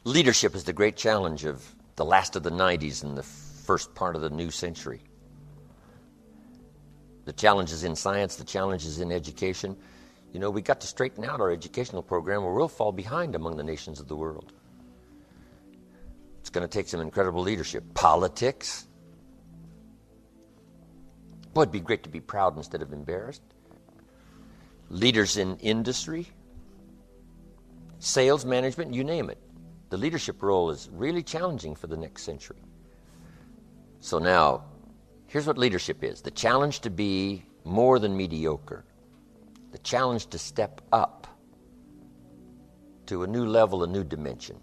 Leadership is the great challenge of the last of the 90s and the first part of the new century. The challenges in science, the challenges in education. You know, we got to straighten out our educational program or we'll fall behind among the nations of the world. It's going to take some incredible leadership. Politics. Boy, it'd be great to be proud instead of embarrassed. Leaders in industry, sales, management, you name it. The leadership role is really challenging for the next century. So now, here's what leadership is. The challenge to be more than mediocre. The challenge to step up to a new level, a new dimension.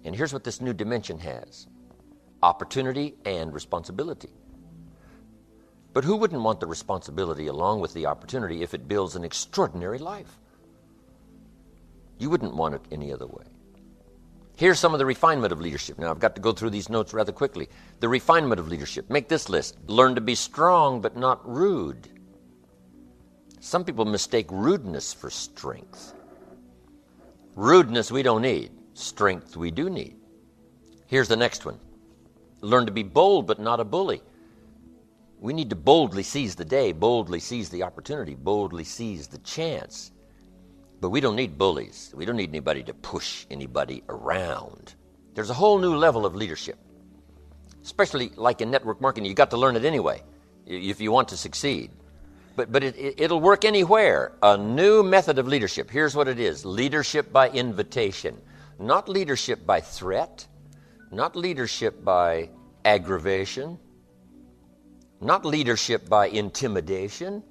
And here's what this new dimension has. Opportunity and responsibility. But who wouldn't want the responsibility along with the opportunity if it builds an extraordinary life? You wouldn't want it any other way. Here's some of the refinement of leadership. Now, I've got to go through these notes rather quickly. The refinement of leadership. Make this list. Learn to be strong but not rude. Some people mistake rudeness for strength. Rudeness we don't need. Strength we do need. Here's the next one. Learn to be bold but not a bully. We need to boldly seize the day, boldly seize the opportunity, boldly seize the chance. But we don't need bullies. We don't need anybody to push anybody around. There's a whole new level of leadership. Especially like in network marketing, you got to learn it anyway if you want to succeed. But it'll work anywhere. A new method of leadership. Here's what it is. Leadership by invitation. Not leadership by threat. Not leadership by aggravation. Not leadership by intimidation.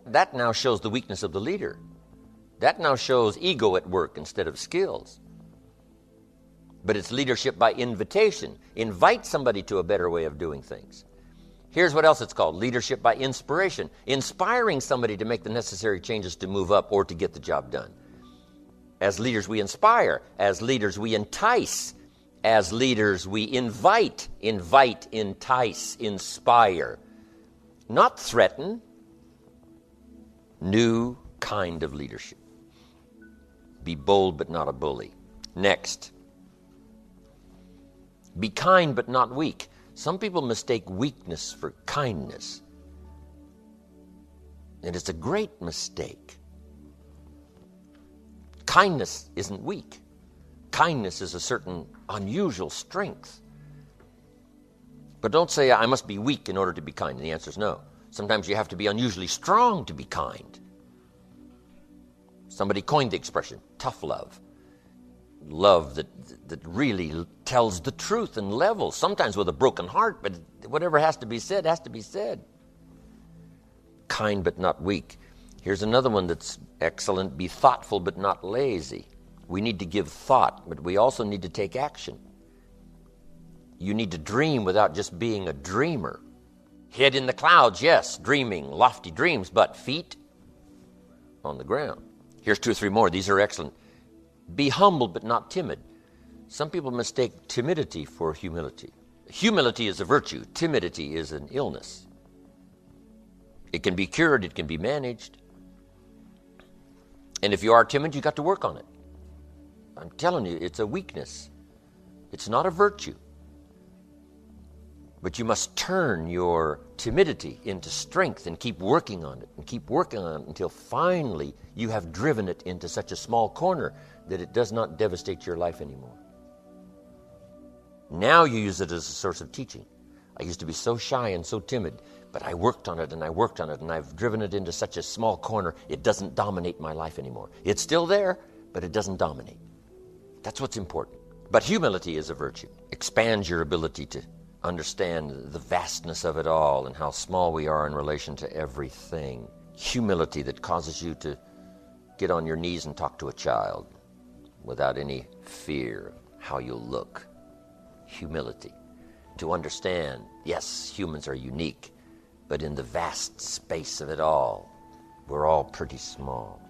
That now shows the weakness of the leader. That now shows ego at work instead of skills. But it's leadership by invitation. Invite somebody to a better way of doing things. Here's what else it's called. Leadership by inspiration. Inspiring somebody to make the necessary changes to move up or to get the job done. As leaders, we inspire. As leaders, we entice. As leaders, we invite, entice, inspire. Not threaten. New kind of leadership. Be bold but not a bully. Next. Be kind but not weak. Some people mistake weakness for kindness. And it's a great mistake. Kindness isn't weak. Kindness is a certain unusual strength. But don't say, I must be weak in order to be kind. And the answer is no. Sometimes you have to be unusually strong to be kind. Somebody coined the expression, tough love. Love that really tells the truth and levels, sometimes with a broken heart, but whatever has to be said, has to be said. Kind but not weak. Here's another one that's excellent. Be thoughtful but not lazy. We need to give thought, but we also need to take action. You need to dream without just being a dreamer. Head in the clouds, yes, dreaming, lofty dreams, but feet on the ground. Here's 2 or 3 more. These are excellent. Be humble but not timid. Some people mistake timidity for humility. Humility is a virtue. Timidity is an illness. It can be cured. It can be managed. And if you are timid, you got to work on it. I'm telling you, it's a weakness. It's not a virtue. But you must turn your timidity into strength and keep working on it and keep working on it until finally you have driven it into such a small corner that it does not devastate your life anymore. Now you use it as a source of teaching. I used to be so shy and so timid, but I worked on it and I worked on it and I've driven it into such a small corner it doesn't dominate my life anymore. It's still there, but it doesn't dominate. That's what's important. But humility is a virtue. Expands your ability to understand the vastness of it all and how small we are in relation to everything. Humility that causes you to get on your knees and talk to a child without any fear of how you'll look. Humility. To understand, yes, humans are unique, but in the vast space of it all, we're all pretty small.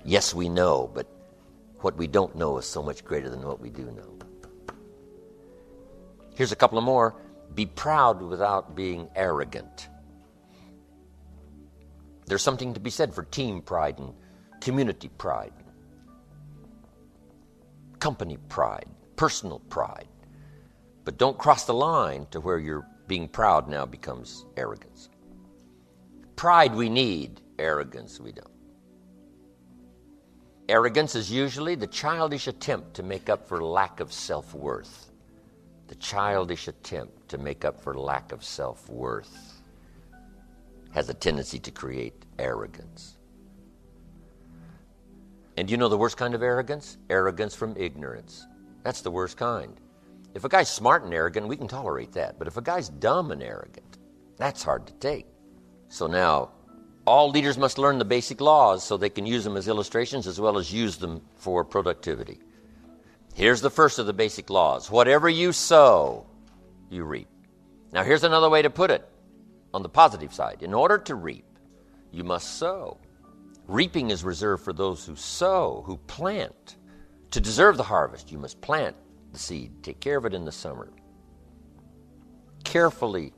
Yes, we know, but what we don't know is so much greater than what we do know. Here's a couple of more. Be proud without being arrogant. There's something to be said for team pride and community pride. company pride, personal pride. But don't cross the line to where you're being proud now becomes arrogance. Pride we need, arrogance we don't. Arrogance is usually the childish attempt to make up for lack of self-worth. The childish attempt to make up for lack of self-worth has a tendency to create arrogance. And you know the worst kind of arrogance? Arrogance from ignorance. That's the worst kind. If a guy's smart and arrogant, we can tolerate that. But if a guy's dumb and arrogant, that's hard to take. So now, all leaders must learn the basic laws so they can use them as illustrations as well as use them for productivity. Here's the first of the basic laws. Whatever you sow, you reap. Now here's another way to put it on the positive side. In order to reap, you must sow. Reaping is reserved for those who sow, who plant. To deserve the harvest, you must plant the seed. Take care of it in the summer. Carefully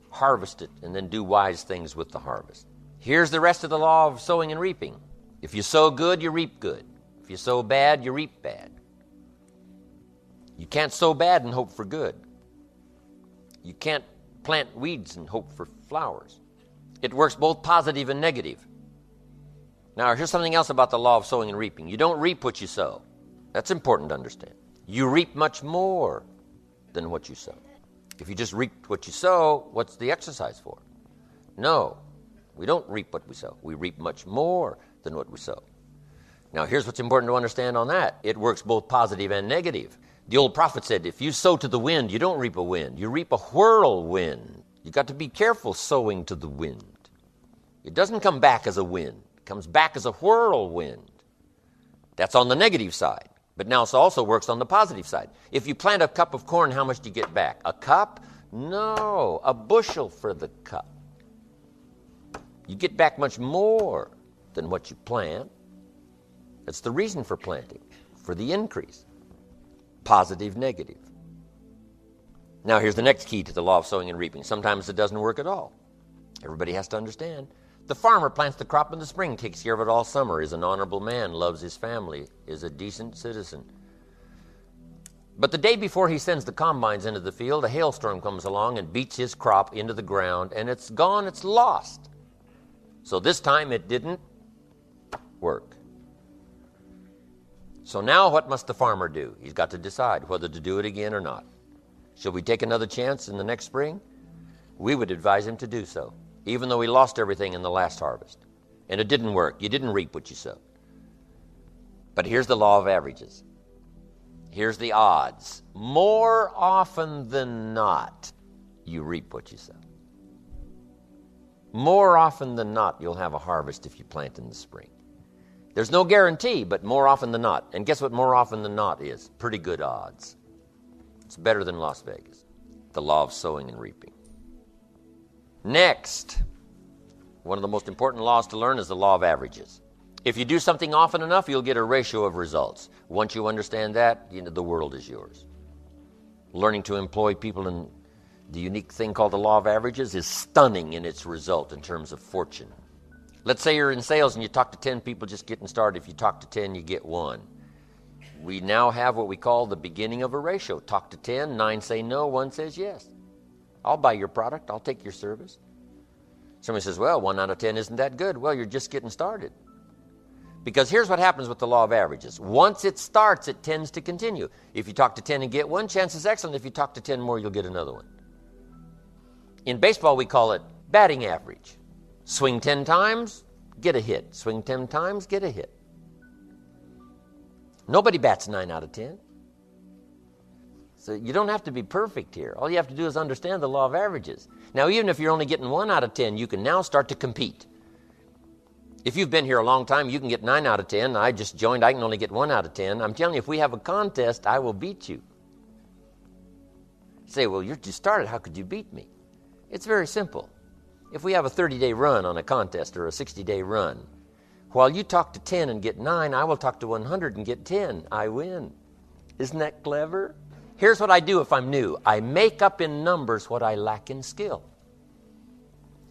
harvest it and then do wise things with the harvest. Here's the rest of the law of sowing and reaping. If you sow good, you reap good. If you sow bad, you reap bad. You can't sow bad and hope for good. You can't plant weeds and hope for flowers. It works both positive and negative. Now, here's something else about the law of sowing and reaping. You don't reap what you sow. That's important to understand. You reap much more than what you sow. If you just reap what you sow, what's the exercise for? No, we don't reap what we sow. We reap much more than what we sow. Now, here's what's important to understand on that. It works both positive and negative. The old prophet said, if you sow to the wind, you don't reap a wind. You reap a whirlwind. You got to be careful sowing to the wind. It doesn't come back as a wind. It comes back as a whirlwind. That's on the negative side. But now it also works on the positive side. If you plant a cup of corn, how much do you get back? A cup? No, a bushel for the cup. You get back much more than what you plant. That's the reason for planting, for the increase. Positive, negative. Now here's the next key to the law of sowing and reaping. Sometimes it doesn't work at all. Everybody has to understand. The farmer plants the crop in the spring, takes care of it all summer, is an honorable man, loves his family, is a decent citizen. But the day before he sends the combines into the field, a hailstorm comes along and beats his crop into the ground, and it's gone, it's lost. So this time it didn't work. So now what must the farmer do? He's got to decide whether to do it again or not. Should we take another chance in the next spring? We would advise him to do so, even though he lost everything in the last harvest. And it didn't work. You didn't reap what you sowed. But here's the law of averages. Here's the odds. More often than not, you reap what you sow. More often than not, you'll have a harvest if you plant in the spring. There's no guarantee, but more often than not. And guess what more often than not is? Pretty good odds. It's better than Las Vegas. The law of sowing and reaping. Next, one of the most important laws to learn is the law of averages. If you do something often enough, you'll get a ratio of results. Once you understand that, the world is yours. Learning to employ people in the unique thing called the law of averages is stunning in its result in terms of fortune. Let's say you're in sales and you talk to 10 people just getting started. If you talk to 10, you get 1. We now have what we call the beginning of a ratio. Talk to 10, 9 say no, 1 says yes. I'll buy your product. I'll take your service. Somebody says, well, 1 out of 10 isn't that good. Well, you're just getting started. Because here's what happens with the law of averages. Once it starts, it tends to continue. If you talk to 10 and get 1, chance is excellent. If you talk to 10 more, you'll get another one. In baseball, we call it batting average. Swing 10 times, get a hit. Swing 10 times, get a hit. Nobody bats 9 out of 10. So you don't have to be perfect here. All you have to do is understand the law of averages. Now, even if you're only getting 1 out of 10, you can now start to compete. If you've been here a long time, you can get 9 out of 10. I just joined, I can only get 1 out of 10. I'm telling you, if we have a contest, I will beat you. You say, well, you just started. How could you beat me? It's very simple. If we have a 30-day run on a contest or a 60-day run, while you talk to 10 and get 9, I will talk to 100 and get 10. I win. Isn't that clever? Here's what I do if I'm new. I make up in numbers what I lack in skill.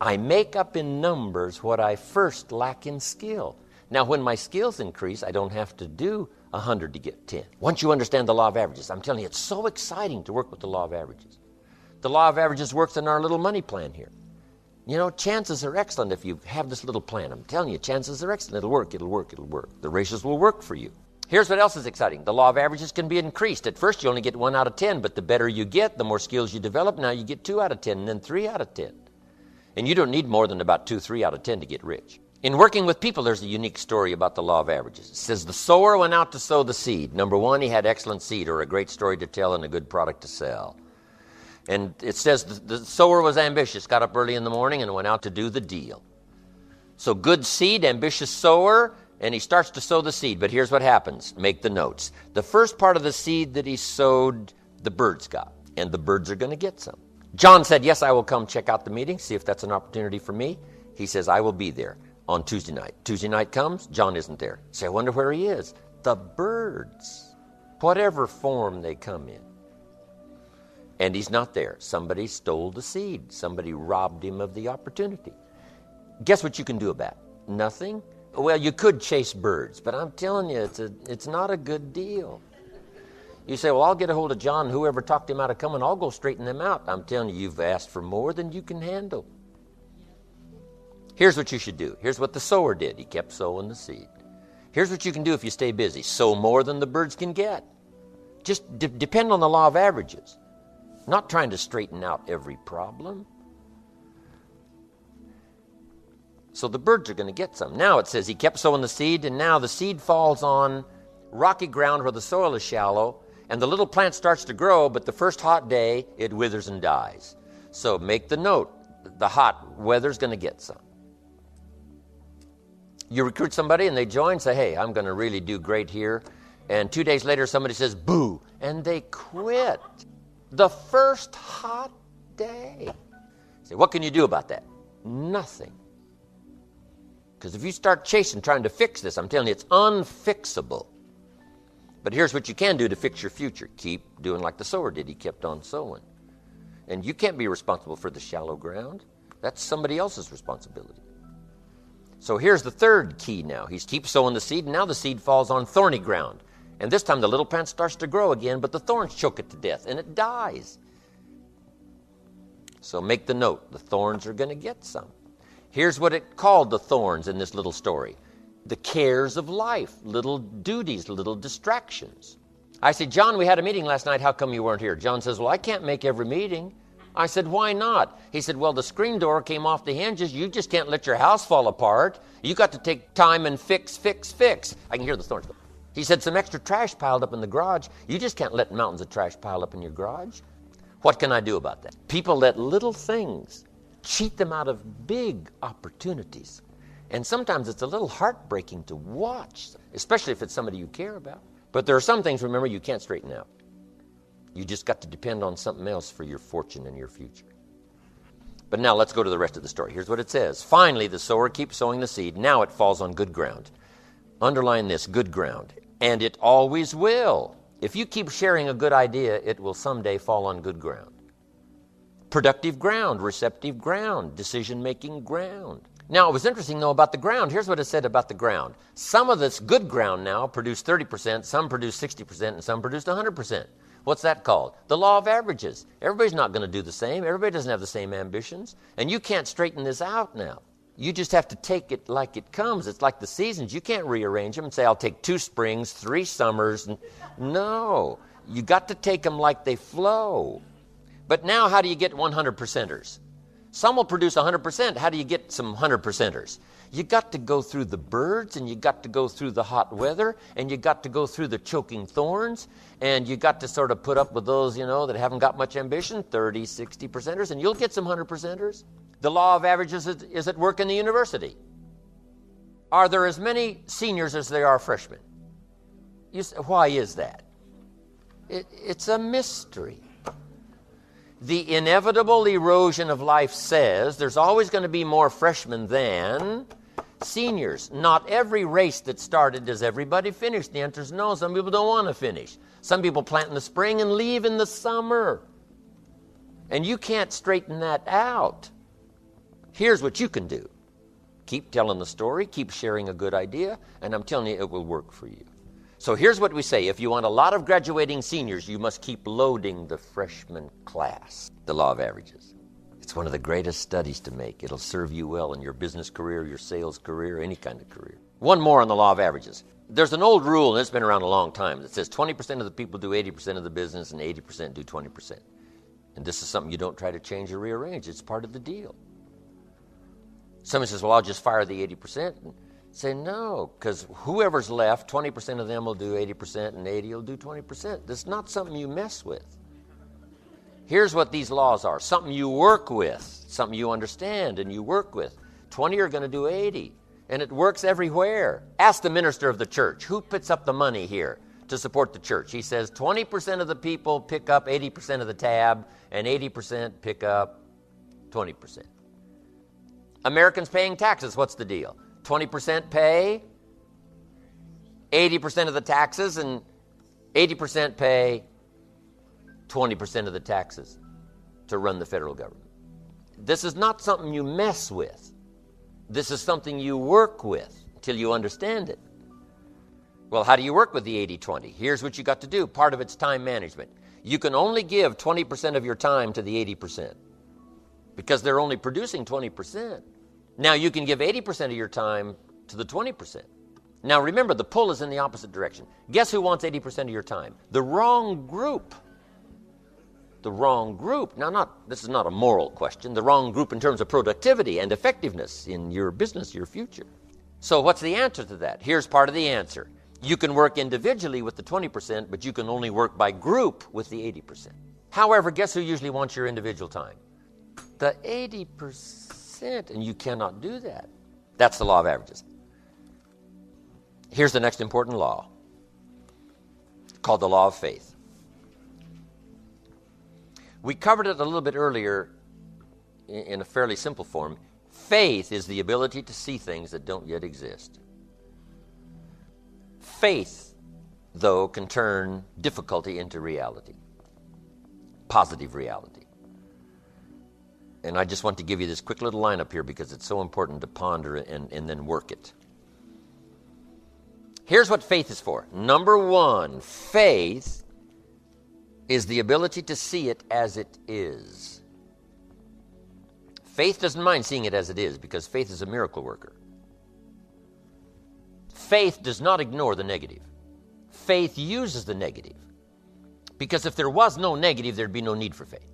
I make up in numbers what I first lack in skill. Now, when my skills increase, I don't have to do 100 to get 10. Once you understand the law of averages, I'm telling you, it's so exciting to work with the law of averages. The law of averages works in our little money plan here. You know, chances are excellent if you have this little plan. I'm telling you, chances are excellent. It'll work, it'll work, it'll work. The ratios will work for you. Here's what else is exciting. The law of averages can be increased. At first, you only get 1 out of 10, but the better you get, the more skills you develop. Now you get 2 out of 10, and then 3 out of 10. And you don't need more than about 2, 3 out of 10 to get rich. In working with people, there's a unique story about the law of averages. It says the sower went out to sow the seed. Number one, he had excellent seed or a great story to tell and a good product to sell. And it says the sower was ambitious, got up early in the morning and went out to do the deal. So good seed, ambitious sower, and he starts to sow the seed. But here's what happens. Make the notes. The first part of the seed that he sowed, the birds got, and the birds are going to get some. John said, yes, I will come check out the meeting, see if that's an opportunity for me. He says, I will be there on Tuesday night. Tuesday night comes, John isn't there. Say, I wonder where he is. The birds, whatever form they come in. And he's not there. Somebody stole the seed. Somebody robbed him of the opportunity. Guess what you can do about it? Nothing? Well, you could chase birds, but I'm telling you, it's not a good deal. You say, well, I'll get a hold of John. Whoever talked him out of coming, I'll go straighten them out. I'm telling you, you've asked for more than you can handle. Here's what you should do. Here's what the sower did. He kept sowing the seed. Here's what you can do if you stay busy. Sow more than the birds can get. Just depend on the law of averages. Not trying to straighten out every problem. So the birds are going to get some. Now it says he kept sowing the seed, and now the seed falls on rocky ground where the soil is shallow, and the little plant starts to grow, but the first hot day, it withers and dies. So make the note, the hot weather's going to get some. You recruit somebody and they join, say, hey, I'm going to really do great here. And 2 days later, somebody says, boo, and they quit. The first hot day. You say, what can you do about that? Nothing. Because if you start chasing, trying to fix this, I'm telling you, it's unfixable. But here's what you can do to fix your future. Keep doing like the sower did. He kept on sowing. And you can't be responsible for the shallow ground. That's somebody else's responsibility. So here's the third key now. He keeps sowing the seed, and now the seed falls on thorny ground. And this time the little plant starts to grow again, but the thorns choke it to death, and it dies. So make the note, the thorns are going to get some. Here's what it called the thorns in this little story. The cares of life, little duties, little distractions. I said, John, we had a meeting last night. How come you weren't here? John says, well, I can't make every meeting. I said, why not? He said, well, the screen door came off the hinges. You just can't let your house fall apart. You got to take time and fix. I can hear the thorns go. He said, some extra trash piled up in the garage. You just can't let mountains of trash pile up in your garage. What can I do about that? People let little things cheat them out of big opportunities. And sometimes it's a little heartbreaking to watch, especially if it's somebody you care about. But there are some things, remember, you can't straighten out. You just got to depend on something else for your fortune and your future. But now let's go to the rest of the story. Here's what it says. Finally, the sower keeps sowing the seed. Now it falls on good ground. Underline this, good ground. And it always will. If you keep sharing a good idea, it will someday fall on good ground. Productive ground, receptive ground, decision-making ground. Now, it was interesting, though, about the ground. Here's what it said about the ground. Some of this good ground now produced 30%, some produced 60%, and some produced 100%. What's that called? The law of averages. Everybody's not going to do the same. Everybody doesn't have the same ambitions. And you can't straighten this out now. You just have to take it like it comes. It's like the seasons. You can't rearrange them and say, I'll take 2 springs, 3 summers. No, you got to take them like they flow. But now how do you get 100%ers? Some will produce 100%. How do you get some 100%ers? You got to go through the birds, and you got to go through the hot weather, and you got to go through the choking thorns, and you got to sort of put up with those, that haven't got much ambition, 30, 60%ers, and you'll get some 100%ers. The law of averages is at work in the university. Are there as many seniors as there are freshmen? Why is that? It's a mystery. The inevitable erosion of life says there's always going to be more freshmen than seniors. Not every race that started does everybody finish. The answer is no. Some people don't want to finish. Some people plant in the spring and leave in the summer. And you can't straighten that out. Here's what you can do. Keep telling the story, keep sharing a good idea, and I'm telling you, it will work for you. So here's what we say. If you want a lot of graduating seniors, you must keep loading the freshman class. The law of averages. It's one of the greatest studies to make. It'll serve you well in your business career, your sales career, any kind of career. One more on the law of averages. There's an old rule, and it's been around a long time, that says 20% of the people do 80% of the business and 80% do 20%. And this is something you don't try to change or rearrange. It's part of the deal. Somebody says, well, I'll just fire the 80%. And say, no, because whoever's left, 20% of them will do 80% and 80 will do 20%. That's not something you mess with. Here's what these laws are. Something you work with, something you understand and you work with. 20 are going to do 80, and it works everywhere. Ask the minister of the church, who puts up the money here to support the church? He says 20% of the people pick up 80% of the tab, and 80% pick up 20%. Americans paying taxes, what's the deal? 20% pay 80% of the taxes, and 80% pay 20% of the taxes to run the federal government. This is not something you mess with. This is something you work with until you understand it. Well, how do you work with the 80-20? Here's what you got to do. Part of it's time management. You can only give 20% of your time to the 80% because they're only producing 20%. Now you can give 80% of your time to the 20%. Now remember, the pull is in the opposite direction. Guess who wants 80% of your time? The wrong group. The wrong group. Now, this is not a moral question. The wrong group in terms of productivity and effectiveness in your business, your future. So what's the answer to that? Here's part of the answer. You can work individually with the 20%, but you can only work by group with the 80%. However, guess who usually wants your individual time? The 80%, and you cannot do that. That's the law of averages. Here's the next important law, called the law of faith. We covered it a little bit earlier in a fairly simple form. Faith is the ability to see things that don't yet exist. Faith, though, can turn difficulty into reality, positive reality. And I just want to give you this quick little line up here because it's so important to ponder and then work it. Here's what faith is for. Number one, faith is the ability to see it as it is. Faith doesn't mind seeing it as it is because faith is a miracle worker. Faith does not ignore the negative. Faith uses the negative because if there was no negative, there'd be no need for faith.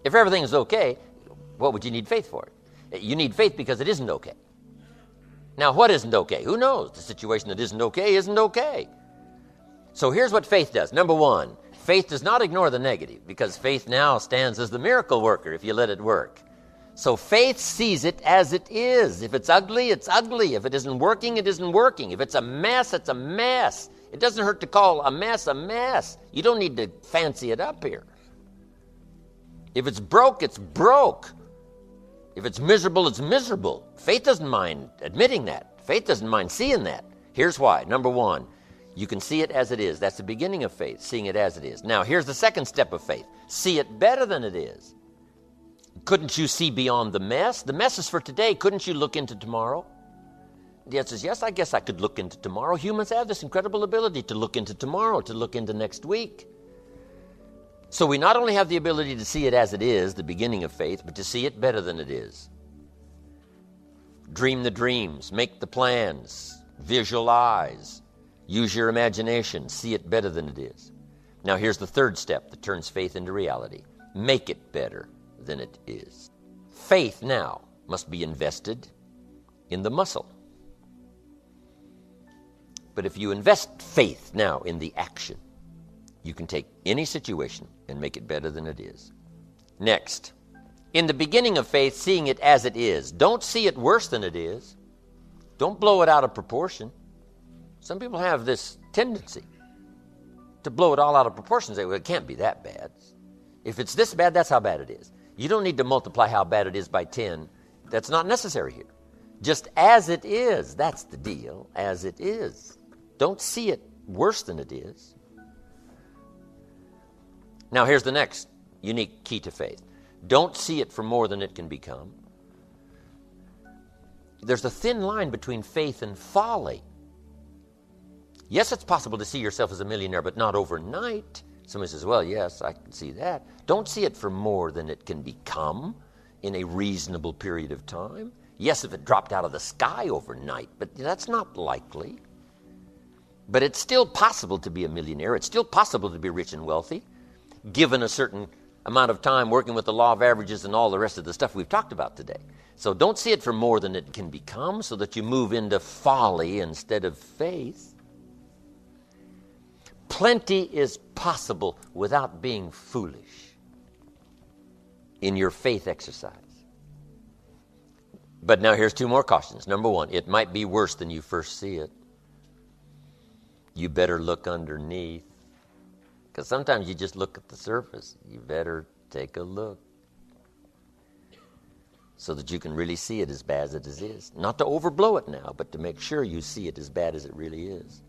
If everything is okay, what would you need faith for? You need faith because it isn't okay. Now, what isn't okay? Who knows? The situation that isn't okay. So here's what faith does. Number one, faith does not ignore the negative because faith now stands as the miracle worker if you let it work. So faith sees it as it is. If it's ugly, it's ugly. If it isn't working, it isn't working. If it's a mess, it's a mess. It doesn't hurt to call a mess a mess. You don't need to fancy it up here. If it's broke, it's broke. If it's miserable, it's miserable. Faith doesn't mind admitting that. Faith doesn't mind seeing that. Here's why. Number one, you can see it as it is. That's the beginning of faith, seeing it as it is. Now, here's the second step of faith. See it better than it is. Couldn't you see beyond the mess? The mess is for today. Couldn't you look into tomorrow? The answer is yes, I guess I could look into tomorrow. Humans have this incredible ability to look into tomorrow, to look into next week. So we not only have the ability to see it as it is, the beginning of faith, but to see it better than it is. Dream the dreams, make the plans, visualize. Use your imagination. See it better than it is. Now here's the third step that turns faith into reality. Make it better than it is. Faith now must be invested in the muscle. But if you invest faith now in the action, you can take any situation and make it better than it is. Next, in the beginning of faith, seeing it as it is. Don't see it worse than it is. Don't blow it out of proportion. Some people have this tendency to blow it all out of proportion and say, well, it can't be that bad. If it's this bad, that's how bad it is. You don't need to multiply how bad it is by 10. That's not necessary here. Just as it is, that's the deal, as it is. Don't see it worse than it is. Now here's the next unique key to faith. Don't see it for more than it can become. there's a thin line between faith and folly. Yes, it's possible to see yourself as a millionaire, but not overnight. Somebody says, well, yes, I can see that. Don't see it for more than it can become in a reasonable period of time. Yes, if it dropped out of the sky overnight, but that's not likely. But it's still possible to be a millionaire. It's still possible to be rich and wealthy, given a certain amount of time working with the law of averages and all the rest of the stuff we've talked about today. So don't see it for more than it can become, so that you move into folly instead of faith. Plenty is possible without being foolish in your faith exercise. But now here's two more cautions. Number one, it might be worse than you first see it. You better look underneath. Because sometimes you just look at the surface. You better take a look so that you can really see it as bad as it is. Not to overblow it now, but to make sure you see it as bad as it really is.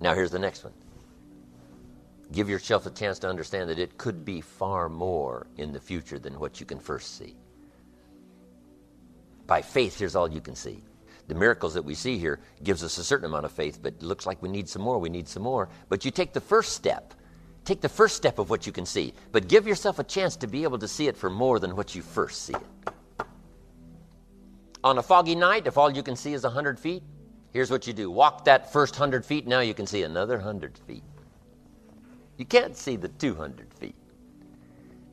Now here's the next one. Give yourself a chance to understand that it could be far more in the future than what you can first see. By faith, here's all you can see. The miracles that we see here gives us a certain amount of faith, but it looks like we need some more. But you take the first step. Take the first step of what you can see. But give yourself a chance to be able to see it for more than what you first see it. On a foggy night, if all you can see is 100 feet, here's what you do. Walk that first 100 feet, now you can see another 100 feet. You can't see the 200 feet.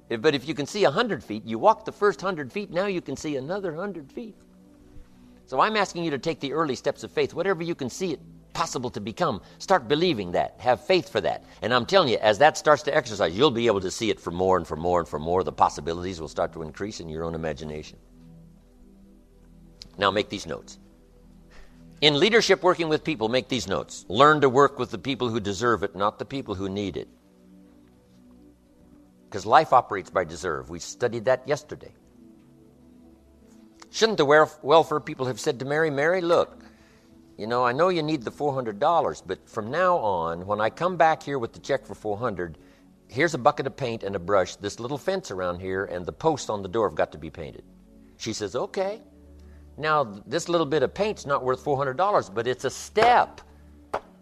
But if you can see 100 feet, you walk the first 100 feet, now you can see another 100 feet. So I'm asking you to take the early steps of faith. Whatever you can see it possible to become, start believing that. Have faith for that. And I'm telling you, as that starts to exercise, you'll be able to see it for more and for more and for more. The possibilities will start to increase in your own imagination. Now make these notes. In leadership, working with people, make these notes. Learn to work with the people who deserve it, not the people who need it. Because life operates by deserve. We studied that yesterday. Shouldn't the welfare people have said to Mary, Mary, look, you know, I know you need the $400, but from now on, when I come back here with the check for $400, here's a bucket of paint and a brush, this little fence around here, and the posts on the door have got to be painted. She says, okay. Now, this little bit of paint's not worth $400, but it's a step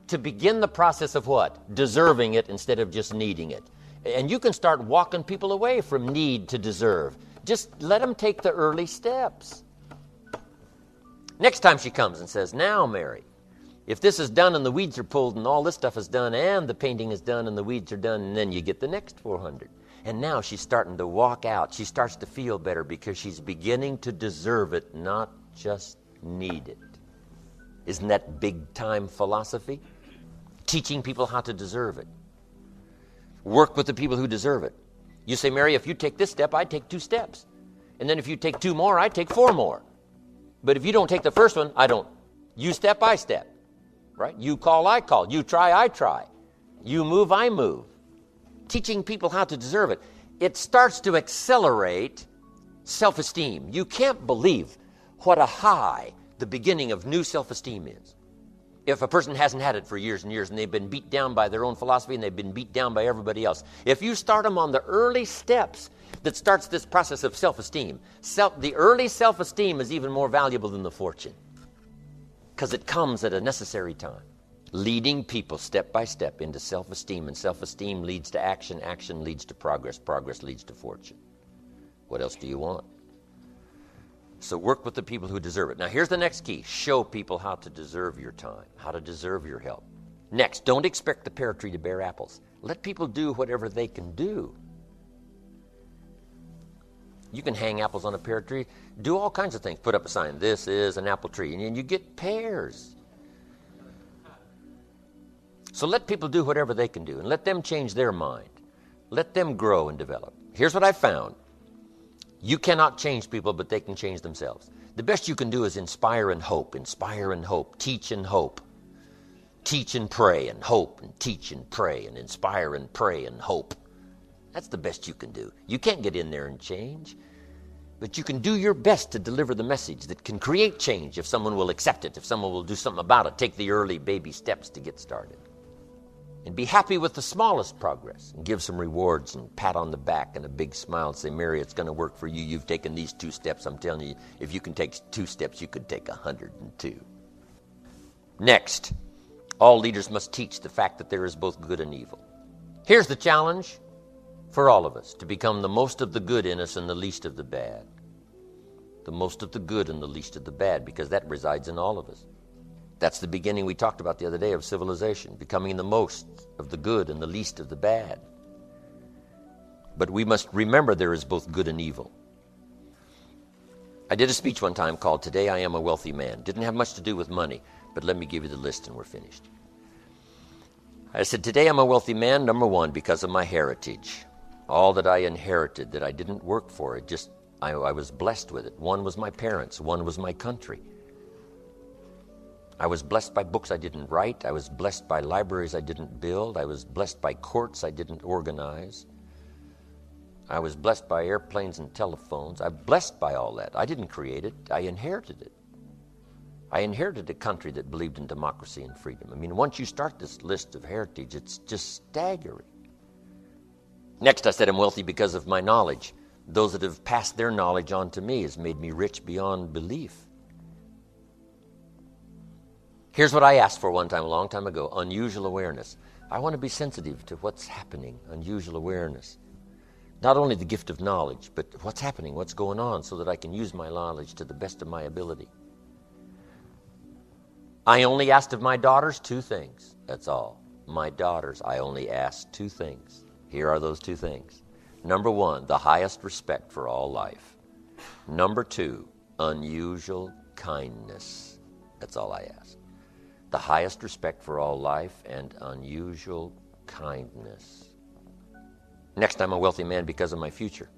to begin the process of what? Deserving it instead of just needing it. And you can start walking people away from need to deserve. Just let them take the early steps. Next time she comes and says, now, Mary, if this is done and the weeds are pulled and all this stuff is done and the painting is done and the weeds are done, and then you get the next 400. And now she's starting to walk out. She starts to feel better because she's beginning to deserve it, not just need it. Isn't that big-time philosophy? Teaching people how to deserve it. Work with the people who deserve it. You say, Mary, if you take this step, I take 2 steps. And then if you take 2 more, I take 4 more. But if you don't take the first one, I don't. You step, I step. Right? You call, I call. You try, I try. You move, I move. Teaching people how to deserve it. It starts to accelerate self-esteem. You can't believe what a high the beginning of new self-esteem is. If a person hasn't had it for years and years and they've been beat down by their own philosophy and they've been beat down by everybody else. If you start them on the early steps that starts this process of self-esteem, the early self-esteem is even more valuable than the fortune because it comes at a necessary time. Leading people step by step into self-esteem, and self-esteem leads to action, action leads to progress, progress leads to fortune. What else do you want? So work with the people who deserve it. Now here's the next key. Show people how to deserve your time, how to deserve your help. Next, don't expect the pear tree to bear apples. Let people do whatever they can do. You can hang apples on a pear tree, do all kinds of things. Put up a sign, this is an apple tree, and you get pears. So let people do whatever they can do, and let them change their mind. Let them grow and develop. Here's what I found. You cannot change people, but they can change themselves. The best you can do is inspire and hope, teach and hope. Teach and pray and hope, and teach and pray and inspire and pray and hope. That's the best you can do. You can't get in there and change, but you can do your best to deliver the message that can create change if someone will accept it, if someone will do something about it, take the early baby steps to get started. And be happy with the smallest progress and give some rewards and pat on the back and a big smile and say, Mary, it's going to work for you. You've taken these 2 steps. I'm telling you, if you can take 2 steps, you could take 102. Next, all leaders must teach the fact that there is both good and evil. Here's the challenge for all of us, to become the most of the good in us and the least of the bad. The most of the good and the least of the bad, because that resides in all of us. That's the beginning we talked about the other day of civilization, becoming the most of the good and the least of the bad. But we must remember there is both good and evil. I did a speech one time called Today I Am a Wealthy Man. Didn't have much to do with money, but let me give you the list and we're finished. I said, today I'm a wealthy man, number 1, because of my heritage. All that I inherited, that I didn't work for, I was blessed with it. 1 was my parents, 1 was my country. I was blessed by books I didn't write. I was blessed by libraries I didn't build. I was blessed by courts I didn't organize. I was blessed by airplanes and telephones. I'm blessed by all that. I didn't create it. I inherited it. I inherited a country that believed in democracy and freedom. I mean, once you start this list of heritage, it's just staggering. Next, I said I'm wealthy because of my knowledge. Those that have passed their knowledge on to me has made me rich beyond belief. Here's what I asked for one time, a long time ago, unusual awareness. I want to be sensitive to what's happening, unusual awareness. Not only the gift of knowledge, but what's happening, what's going on, so that I can use my knowledge to the best of my ability. I only asked of my daughters 2 things, that's all. My daughters, I only asked 2 things. Here are those 2 things. Number 1, the highest respect for all life. Number 2, unusual kindness. That's all I asked. The highest respect for all life and unusual kindness. Next, I'm a wealthy man because of my future.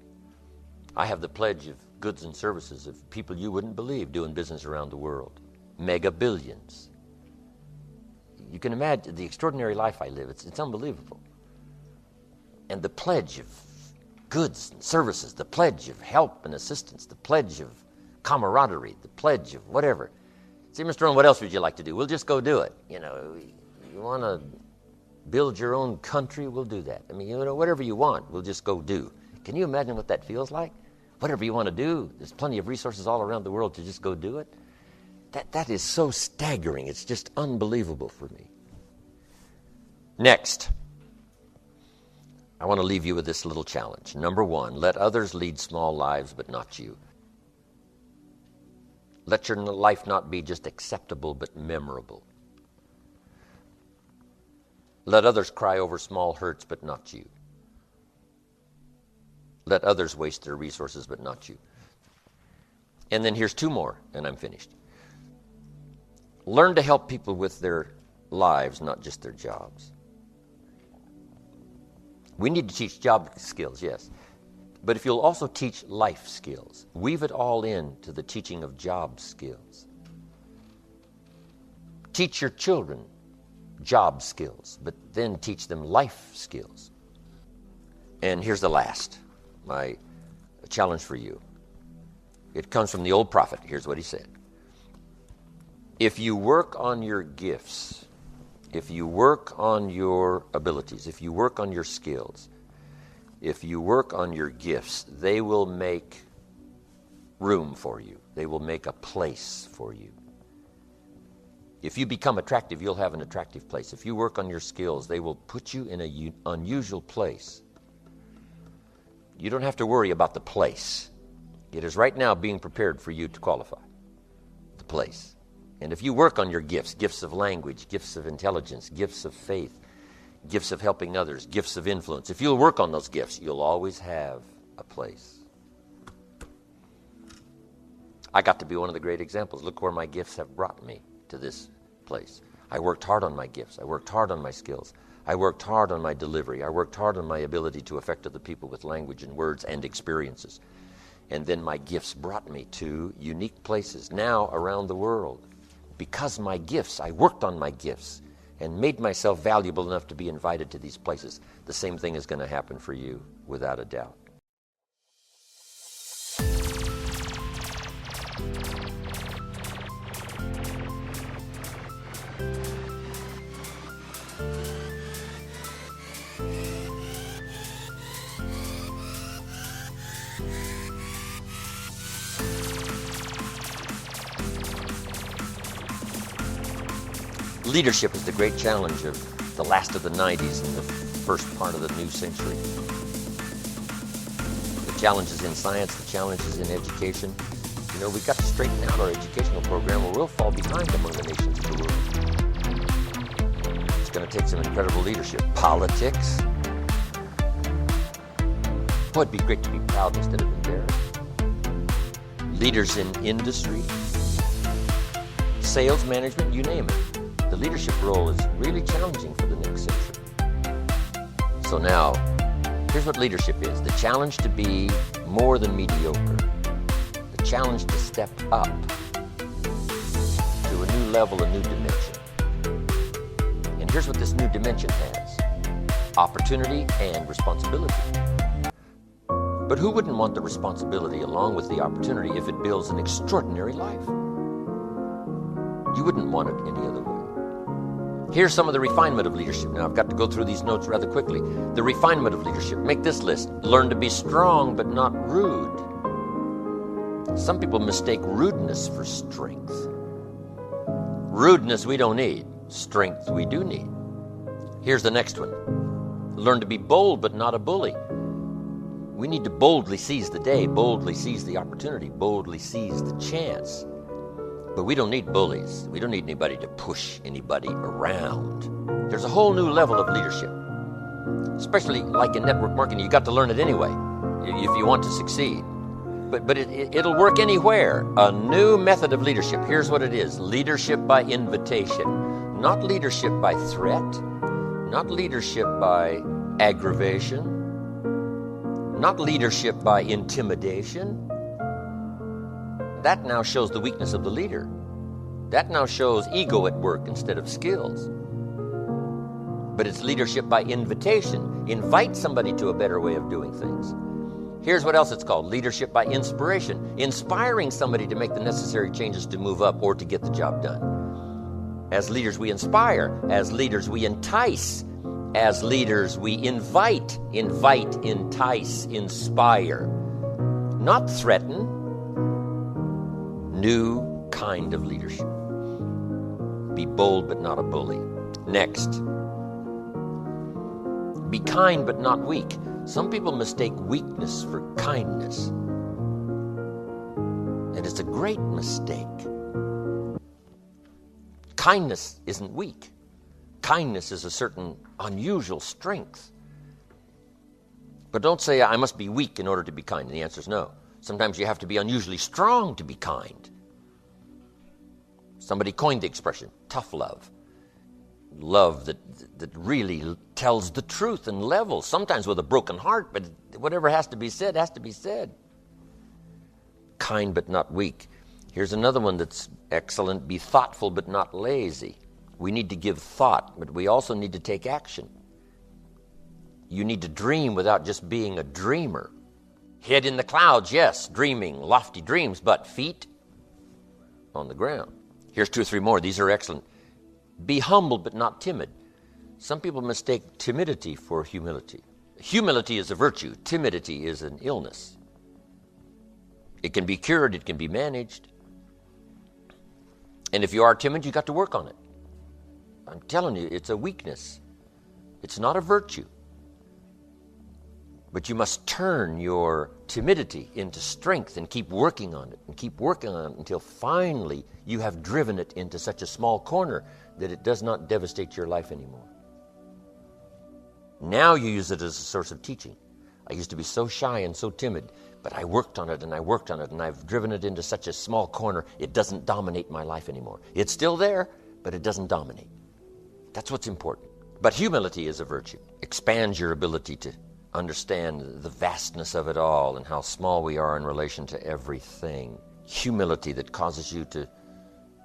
I have the pledge of goods and services of people you wouldn't believe doing business around the world. Mega billions. You can imagine the extraordinary life I live. It's unbelievable. And the pledge of goods and services, the pledge of help and assistance, the pledge of camaraderie, the pledge of whatever. See, Mr. Rohn, what else would you like to do? We'll just go do it. You want to build your own country? We'll do that. I mean, whatever you want, we'll just go do. Can you imagine what that feels like? Whatever you want to do, there's plenty of resources all around the world to just go do it. That is so staggering. It's just unbelievable for me. Next, I want to leave you with this little challenge. Number 1, let others lead small lives, but not you. Let your life not be just acceptable, but memorable. Let others cry over small hurts, but not you. Let others waste their resources, but not you. And then here's 2 more, and I'm finished. Learn to help people with their lives, not just their jobs. We need to teach job skills, yes. But if you'll also teach life skills, weave it all into the teaching of job skills. Teach your children job skills, but then teach them life skills. And here's the last, my challenge for you. It comes from the old prophet. Here's what he said. If you work on your gifts, if you work on your abilities, if you work on your skills, if you work on your gifts, they will make room for you. They will make a place for you. If you become attractive, you'll have an attractive place. If you work on your skills, they will put you in an unusual place. You don't have to worry about the place. It is right now being prepared for you to qualify. The place. And if you work on your gifts, gifts of language, gifts of intelligence, gifts of faith, gifts of helping others, gifts of influence, if you'll work on those gifts, you'll always have a place. I got to be one of the great examples. Look where my gifts have brought me to this place. I worked hard on my gifts. I worked hard on my skills. I worked hard on my delivery. I worked hard on my ability to affect other people with language and words and experiences. And then my gifts brought me to unique places now around the world. Because my gifts, I worked on my gifts and made myself valuable enough to be invited to these places. The same thing is going to happen for you, without a doubt. Leadership is the great challenge of the last of the 90s and the first part of the new century. The challenges in science, the challenges in education. You know, we've got to straighten out our educational program or we'll fall behind among the nations of the world. It's going to take some incredible leadership. Politics. Boy, it'd be great to be proud instead of embarrassed. Leaders in industry, sales management, you name it. The leadership role is really challenging for the next century. So now, here's what leadership is. The challenge to be more than mediocre. The challenge to step up to a new level, a new dimension. And here's what this new dimension has. Opportunity and responsibility. But who wouldn't want the responsibility along with the opportunity if it builds an extraordinary life? You wouldn't want it any other way. Here's some of the refinement of leadership. Now, I've got to go through these notes rather quickly. The refinement of leadership. Make this list. Learn to be strong, but not rude. Some people mistake rudeness for strength. Rudeness we don't need. Strength we do need. Here's the next one. Learn to be bold, but not a bully. We need to boldly seize the day, boldly seize the opportunity, boldly seize the chance. But we don't need bullies. We don't need anybody to push anybody around. There's a whole new level of leadership. Especially like in network marketing, you got to learn it anyway if you want to succeed. But it'll work anywhere. A new method of leadership. Here's what it is. Leadership by invitation. Not leadership by threat. Not leadership by aggravation. Not leadership by intimidation. That now shows the weakness of the leader. That now shows ego at work instead of skills. But it's leadership by invitation. Invite somebody to a better way of doing things. Here's what else it's called. Leadership by inspiration. Inspiring somebody to make the necessary changes to move up or to get the job done. As leaders, we inspire. As leaders, we entice. As leaders, we invite. Invite, entice, inspire. Not threaten. New kind of leadership. Be bold but not a bully. Next. Be kind but not weak. Some people mistake weakness for kindness. And it's a great mistake. Kindness isn't weak. Kindness is a certain unusual strength. But don't say, I must be weak in order to be kind. And the answer is no. Sometimes you have to be unusually strong to be kind. Somebody coined the expression, tough love. Love that really tells the truth and levels, sometimes with a broken heart, but whatever has to be said, has to be said. Kind but not weak. Here's another one that's excellent. Be thoughtful but not lazy. We need to give thought, but we also need to take action. You need to dream without just being a dreamer. Head in the clouds, yes, dreaming, lofty dreams, but feet on the ground. Here's 2 or 3 more. These are excellent. Be humble but not timid. Some people mistake timidity for humility. Humility is a virtue. Timidity is an illness. It can be cured. It can be managed. And if you are timid, you got to work on it. I'm telling you, it's a weakness. It's not a virtue. But you must turn your timidity into strength and keep working on it and keep working on it until finally you have driven it into such a small corner that it does not devastate your life anymore. Now you use it as a source of teaching. I used to be so shy and so timid, but I worked on it and I worked on it and I've driven it into such a small corner it doesn't dominate my life anymore. It's still there, but it doesn't dominate. That's what's important. But humility is a virtue. Expands your ability to understand the vastness of it all and how small we are in relation to everything. Humility that causes you to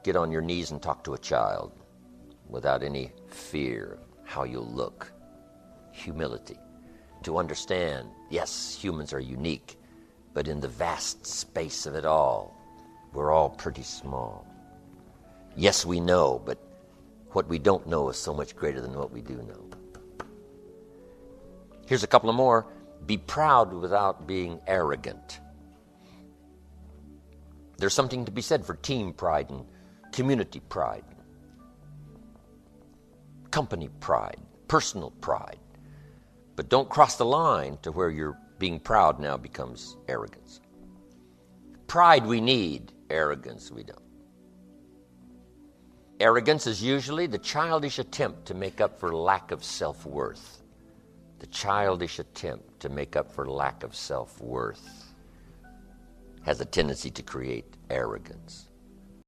get on your knees and talk to a child without any fear of how you'll look. Humility. To understand, yes, humans are unique, but in the vast space of it all, we're all pretty small. Yes, we know, but what we don't know is so much greater than what we do know. Here's a couple of more. Be proud without being arrogant. There's something to be said for team pride and community pride. company pride, personal pride. But don't cross the line to where your being proud now becomes arrogance. Pride we need, arrogance we don't. Arrogance is usually the childish attempt to make up for lack of self-worth. The childish attempt to make up for lack of self-worth has a tendency to create arrogance.